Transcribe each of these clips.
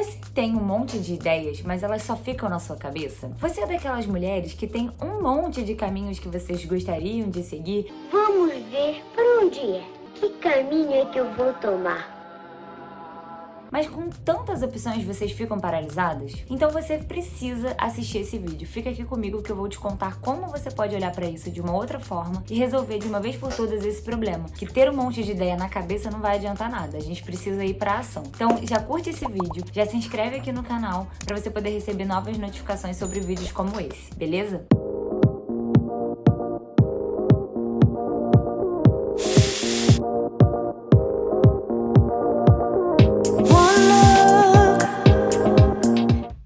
Você tem um monte de ideias, mas elas só ficam na sua cabeça? Você é daquelas mulheres que tem um monte de caminhos que vocês gostariam de seguir? Vamos ver para onde é. Que caminho é que eu vou tomar? Mas com tantas opções vocês ficam paralisadas? Então você precisa assistir esse vídeo. Fica aqui comigo que eu vou te contar como você pode olhar pra isso de uma outra forma e resolver de uma vez por todas esse problema. Que ter um monte de ideia na cabeça não vai adiantar nada, a gente precisa ir pra ação. Então já curte esse vídeo, já se inscreve aqui no canal pra você poder receber novas notificações sobre vídeos como esse, beleza?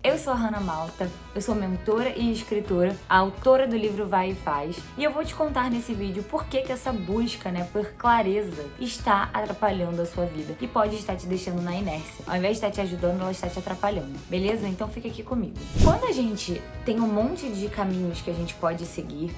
Eu sou a Hannah Malta, eu sou mentora e escritora, a autora do livro Vai e Faz, e eu vou te contar nesse vídeo por que essa busca, por clareza está atrapalhando a sua vida e pode estar te deixando na inércia. Ao invés de estar te ajudando, ela está te atrapalhando, beleza? Então fica aqui comigo. Quando a gente tem um monte de caminhos que a gente pode seguir,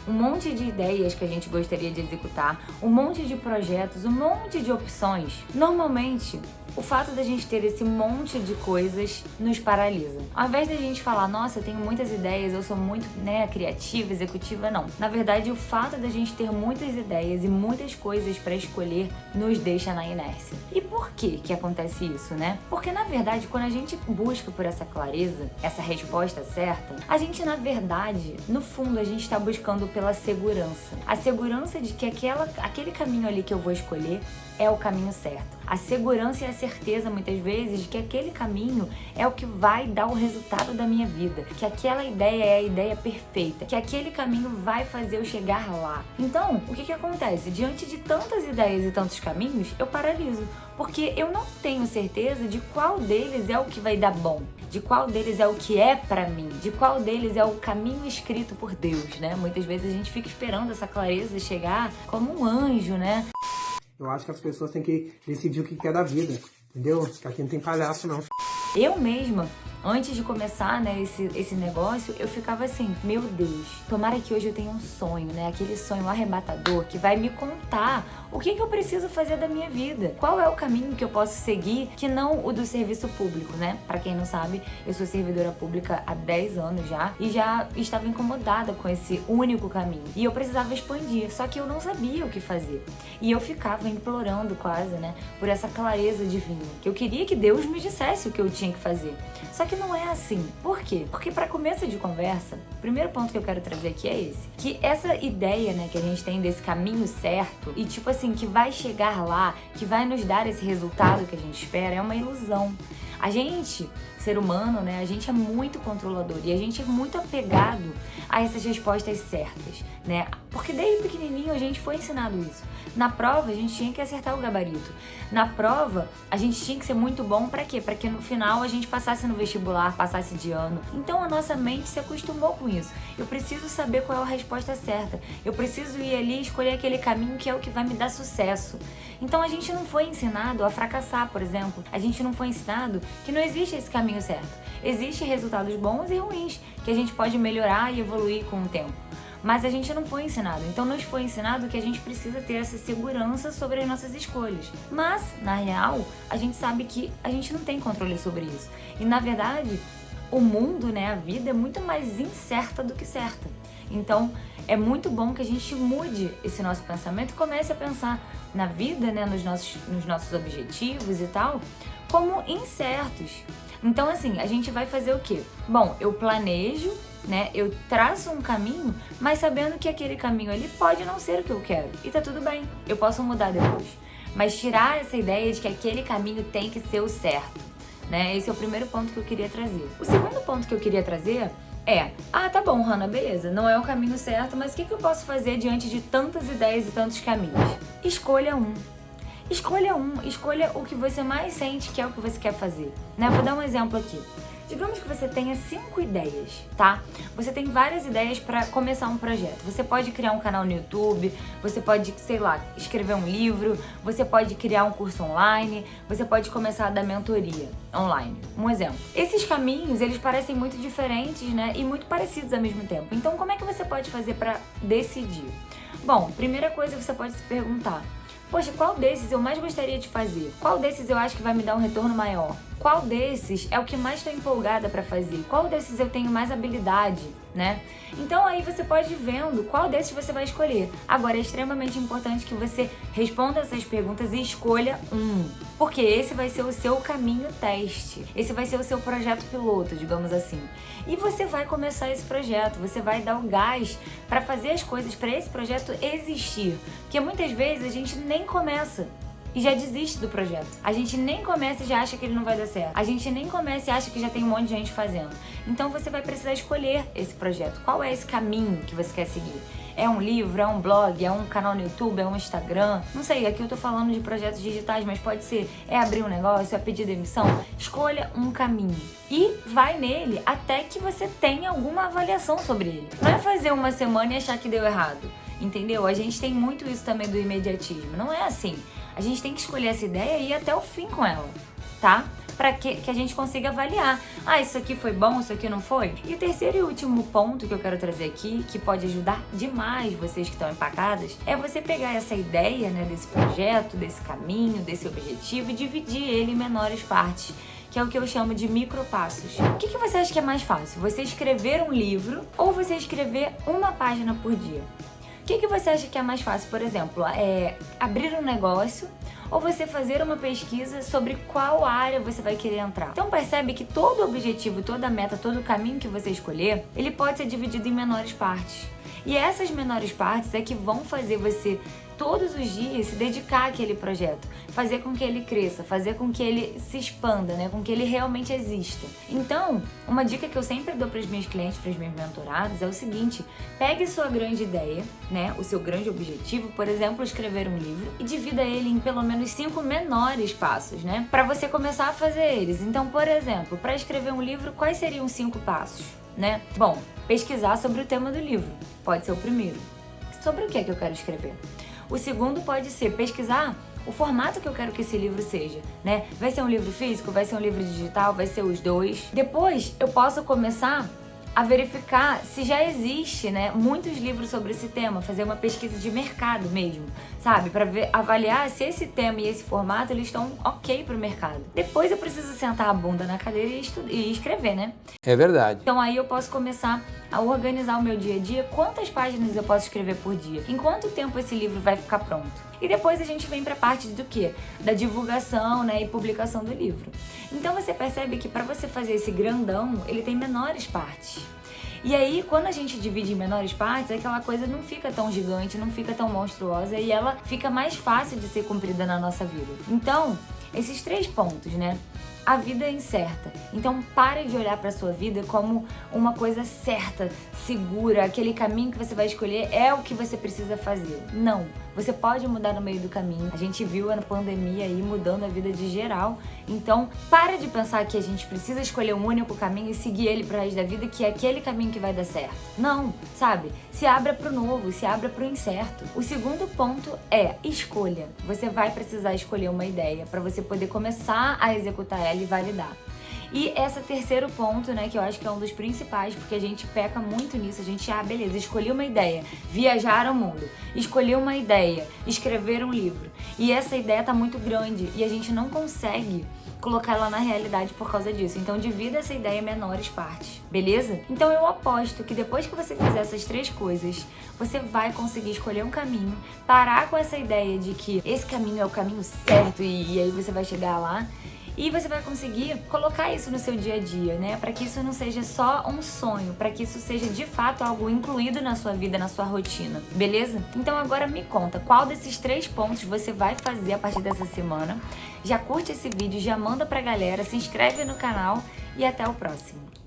um monte de ideias que a gente gostaria de executar, um monte de projetos, um monte de opções, normalmente o fato da gente ter esse monte de coisas nos paralisa. Ao invés da gente falar, nossa, eu tenho muitas ideias, eu sou muito criativa, executiva, não. Na verdade, o fato da gente ter muitas ideias e muitas coisas para escolher nos deixa na inércia. E por que acontece isso, Porque, na verdade, quando a gente busca por essa clareza, essa resposta certa, a gente, na verdade, no fundo, a gente está buscando pela segurança. A segurança de que aquele caminho ali que eu vou escolher é o caminho certo. A segurança e a certeza, muitas vezes, de que aquele caminho é o que vai dar o resultado da minha vida, que aquela ideia é a ideia perfeita, que aquele caminho vai fazer eu chegar lá. Então, o que acontece? Diante de tantas ideias e tantos caminhos, eu paraliso, porque eu não tenho certeza de qual deles é o que vai dar bom, de qual deles é o que é pra mim, de qual deles é o caminho escrito por Deus, Muitas vezes a gente fica esperando essa clareza chegar como um anjo, Eu acho que as pessoas têm que decidir o que quer da vida, entendeu? Porque aqui não tem palhaço, não. Eu mesma, antes de começar, esse negócio, eu ficava assim, meu Deus, tomara que hoje eu tenha um sonho, aquele sonho arrebatador que vai me contar o que eu preciso fazer da minha vida. Qual é o caminho que eu posso seguir que não o do serviço público, Pra quem não sabe, eu sou servidora pública há 10 anos já e já estava incomodada com esse único caminho. E eu precisava expandir, só que eu não sabia o que fazer. E eu ficava implorando quase, por essa clareza divina, que eu queria que Deus me dissesse o que eu tinha que fazer. Só que não é assim. Por quê? Porque para começo de conversa, o primeiro ponto que eu quero trazer aqui é esse. Que essa ideia, que a gente tem desse caminho certo e tipo assim, que vai chegar lá, que vai nos dar esse resultado que a gente espera, é uma ilusão. A gente, ser humano, a gente é muito controlador e a gente é muito apegado a essas respostas certas, Porque desde pequenininho a gente foi ensinado isso. Na prova a gente tinha que acertar o gabarito. Na prova a gente tinha que ser muito bom pra quê? Pra que no final a gente passasse no vestibular, passasse de ano. Então a nossa mente se acostumou com isso. Eu preciso saber qual é a resposta certa. Eu preciso ir ali e escolher aquele caminho que é o que vai me dar sucesso. Então a gente não foi ensinado a fracassar, por exemplo. A gente não foi ensinado que não existe esse caminho certo. Existem resultados bons e ruins, que a gente pode melhorar e evoluir com o tempo. Mas a gente não foi ensinado, então nos foi ensinado que a gente precisa ter essa segurança sobre as nossas escolhas. Mas, na real, a gente sabe que a gente não tem controle sobre isso. E, na verdade, o mundo, a vida é muito mais incerta do que certa. Então, é muito bom que a gente mude esse nosso pensamento e comece a pensar na vida, nos nossos objetivos e tal, como incertos. Então, assim, a gente vai fazer o quê? Bom, eu planejo, eu traço um caminho, mas sabendo que aquele caminho ali pode não ser o que eu quero. E tá tudo bem, eu posso mudar depois. Mas tirar essa ideia de que aquele caminho tem que ser o certo, Esse é o primeiro ponto que eu queria trazer. O segundo ponto que eu queria trazer é, tá bom, Hannah, beleza, não é o caminho certo, mas o que eu posso fazer diante de tantas ideias e tantos caminhos? Escolha um. Escolha o que você mais sente que é o que você quer fazer, Vou dar um exemplo aqui. Digamos que você tenha 5 ideias, tá? Você tem várias ideias para começar um projeto. Você pode criar um canal no YouTube, você pode, escrever um livro, você pode criar um curso online, você pode começar a dar mentoria online. Um exemplo. Esses caminhos, eles parecem muito diferentes, e muito parecidos ao mesmo tempo. Então, como é que você pode fazer para decidir? Bom, primeira coisa que você pode se perguntar: poxa, qual desses eu mais gostaria de fazer? Qual desses eu acho que vai me dar um retorno maior? qual desses é o que mais estou empolgada para fazer, qual desses eu tenho mais habilidade, né? Então aí você pode ir vendo qual desses você vai escolher. Agora é extremamente importante que você responda essas perguntas e escolha um, porque esse vai ser o seu caminho teste, esse vai ser o seu projeto piloto, digamos assim. E você vai começar esse projeto, você vai dar o gás para fazer as coisas para esse projeto existir, porque muitas vezes a gente nem começa e já desiste do projeto. A gente nem começa e já acha que ele não vai dar certo. A gente nem começa e acha que já tem um monte de gente fazendo. Então você vai precisar escolher esse projeto. Qual é esse caminho que você quer seguir? É um livro, é um blog, é um canal no YouTube, é um Instagram? Não sei, aqui eu tô falando de projetos digitais, mas pode ser, é abrir um negócio, é pedir demissão? Escolha um caminho e vai nele até que você tenha alguma avaliação sobre ele. Não é fazer uma semana e achar que deu errado, entendeu? A gente tem muito isso também do imediatismo. Não é assim. A gente tem que escolher essa ideia e ir até o fim com ela, tá? Para que a gente consiga avaliar. Ah, isso aqui foi bom, isso aqui não foi? E o terceiro e último ponto que eu quero trazer aqui, que pode ajudar demais vocês que estão empacadas, é você pegar essa ideia, né, desse projeto, desse caminho, desse objetivo e dividir ele em menores partes, que é o que eu chamo de micropassos. O que você acha que é mais fácil? Você escrever um livro ou você escrever uma página por dia? O que você acha que é mais fácil? Por exemplo, abrir um negócio ou você fazer uma pesquisa sobre qual área você vai querer entrar. Então percebe que todo objetivo, toda meta, todo caminho que você escolher, ele pode ser dividido em menores partes. E essas menores partes é que vão fazer você todos os dias se dedicar àquele projeto, fazer com que ele cresça, fazer com que ele se expanda, né? Com que ele realmente exista. Então, uma dica que eu sempre dou para os meus clientes, para os meus mentorados, é o seguinte: pegue sua grande ideia, né? O seu grande objetivo, por exemplo, escrever um livro, e divida ele em pelo menos 5 menores passos, né? Para você começar a fazer eles. Então, por exemplo, para escrever um livro, quais seriam os 5 passos, né? Bom, pesquisar sobre o tema do livro, pode ser o primeiro. Sobre o que é que eu quero escrever? O segundo pode ser pesquisar o formato que eu quero que esse livro seja, né? Vai ser um livro físico, vai ser um livro digital, vai ser os dois. Depois eu posso começar a verificar se já existe, né, muitos livros sobre esse tema, fazer uma pesquisa de mercado mesmo, sabe? Para avaliar se esse tema e esse formato eles estão ok pro mercado. Depois eu preciso sentar a bunda na cadeira e escrever, né? É verdade. Então aí eu posso começar a organizar o meu dia a dia, quantas páginas eu posso escrever por dia, em quanto tempo esse livro vai ficar pronto. E depois a gente vem para a parte do quê? Da divulgação, né, e publicação do livro. Então você percebe que para você fazer esse grandão, ele tem menores partes. E aí, quando a gente divide em menores partes, aquela coisa não fica tão gigante, não fica tão monstruosa e ela fica mais fácil de ser cumprida na nossa vida. Então, esses 3 pontos, né? A vida é incerta. Então pare de olhar para sua vida como uma coisa certa, segura, aquele caminho que você vai escolher é o que você precisa fazer. Não. Você pode mudar no meio do caminho. A gente viu a pandemia aí mudando a vida de geral. Então, para de pensar que a gente precisa escolher um único caminho e seguir ele pro resto da vida, que é aquele caminho que vai dar certo. Não, sabe? Se abra pro novo, se abra pro incerto. O segundo ponto é escolha. Você vai precisar escolher uma ideia para você poder começar a executar ela e validar. E esse terceiro ponto, né, que eu acho que é um dos principais, porque a gente peca muito nisso, a gente, beleza, escolhi uma ideia, viajar ao mundo, escolhi uma ideia, escrever um livro, e essa ideia tá muito grande e a gente não consegue colocar ela na realidade por causa disso. Então divida essa ideia em menores partes, beleza? Então eu aposto que depois que você fizer essas 3 coisas, você vai conseguir escolher um caminho, parar com essa ideia de que esse caminho é o caminho certo e aí você vai chegar lá. E você vai conseguir colocar isso no seu dia a dia, né? Para que isso não seja só um sonho, para que isso seja de fato algo incluído na sua vida, na sua rotina, beleza? Então agora me conta, qual desses 3 pontos você vai fazer a partir dessa semana? Já curte esse vídeo, já manda pra galera, se inscreve no canal e até o próximo.